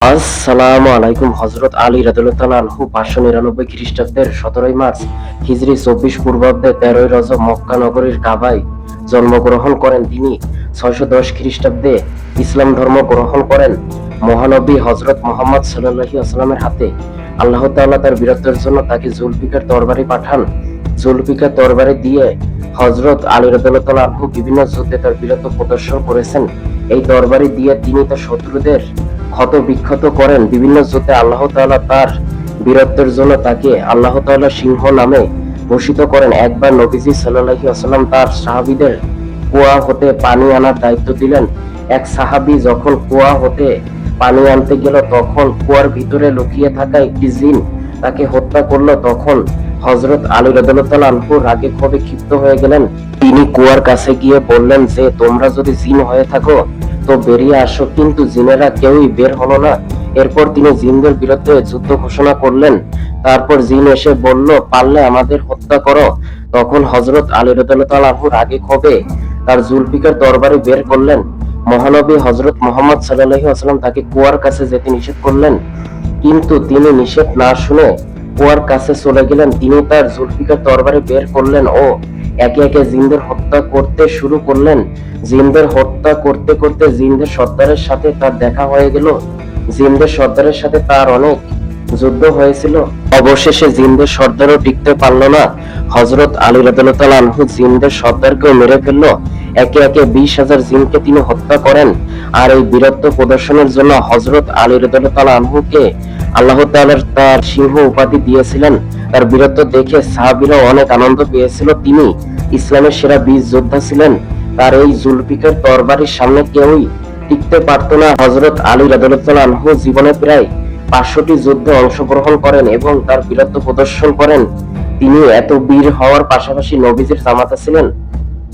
আসসালামু আলাইকুম। হযরত আলী রাদিয়াল্লাহু আনহু 599 খ্রিস্টাব্দের 17 মার্চ হিজরি 24 পূর্বাব্দে 13 রজব মক্কা নগরীর কাবায় জন্মগ্রহণ করেন। তিনি 610 খ্রিস্টাব্দে ইসলাম ধর্ম গ্রহণ করেন। মহানবী হযরত মুহাম্মদ সাল্লাল্লাহু আলাইহি ওয়াসাল্লামের হাতে আল্লাহ তাআলা তার বীরত্বের জন্য তাকে জুলফিকার তরবারি পাঠান। জুলফিকার তরবারি দিয়ে হযরত আলী রাদিয়াল্লাহু আনহু বিভিন্ন যুদ্ধে তার বীরত্ব প্রদর্শন করেছেন। এই তরবারি দিয়ে তিনি তার শত্রুদের ক্ষত বিক্ষত করেন। বিভিন্ন যুদ্ধে আল্লাহ তাআলা তার বীরত্বের জন্য তাকে আল্লাহ তাআলা সিংহ নামে ভূষিত করেন। একবার নবীজি সাল্লাল্লাহু আলাইহি ওয়াসাল্লাম তার সাহাবীদের কুয়া হতে পানি আনার দায়িত্ব দিলেন। এক সাহাবী যখন কুয়া হতে পানি আনতে গেল, তখন কুয়ার ভিতরে লুকিয়ে থাকা একটি জিন তাকে হত্যা করলো। তখন হযরত আলী রাদিয়াল্লাহু আনহু রাগে ক্ষোভে ক্ষিপ্ত হয়ে গেলেন। তিনি কুয়ার কাছে গিয়ে বললেন যে, তোমরা যদি জিন হয়ে থাকো তো বেরিয়ে আসো। কিন্তু জিনেরা কেউই বের হলো না। এরপর তিনি জিনদের বিরুদ্ধে যুদ্ধ ঘোষণা করলেন। তারপর জিন এসে বলল, পারলে আমাদের হত্যা করো। তখন হযরত আলী রাদিয়াল্লাহু আনহু রাগে ক্ষোভে তার জুলফিকার তরবারি বের করলেন। মহানবী হযরত মুহাম্মদ সাল্লাল্লাহু আলাইহি ওয়াসাল্লাম তাকে কুয়ার কাছে যেতে নিষেধ করলেন, কিন্তু তিনি নিষেধ না শুনে কুয়ার কাছে চলে গেলেন। তিনি তার জুলফিকার তরবারি বের করলেন ও একে একে জিনদের হত্যা করতে শুরু করলেন। জিনদের হত্যা করতে করতে জিনদের সর্দারের সাথে তার দেখা হয়ে গেল। জিনদের সর্দারের সাথে তার অনেক যুদ্ধ হয়েছিল। অবশেষে জিনদের সর্দারও টিকতে পারল না। হযরত আলী রাদিয়াল্লাহু আনহু জিনদের সর্দারকেও মেরে ফেলল। একে একে 20,000 জিনকে তিনি হত্যা করেন। আর এই বীরত্ব প্রদর্শনের জন্য হযরত আলী রাদিয়াল্লাহু আনহুকে আল্লাহ তাআলা তার সিংহ উপাধি দিয়েছিলেন। তার বীরত্ব দেখে সাহাবীরা অনেক আনন্দ পেয়েছিল। তিনি ইসলামের সেরা বীর যোদ্ধা ছিলেন। তার এই জুলফিকার তরবারির সামনে কেউই টিকতে পারত না। হযরত আলী রাদিয়াল্লাহু আনহু জীবনে প্রায় 500টি যুদ্ধে অংশগ্রহণ করেন এবং তার বীরত্ব প্রদর্শন করেন। তিনি এত বীর হওয়ার পাশাপাশি নবীজির জামাতা ছিলেন।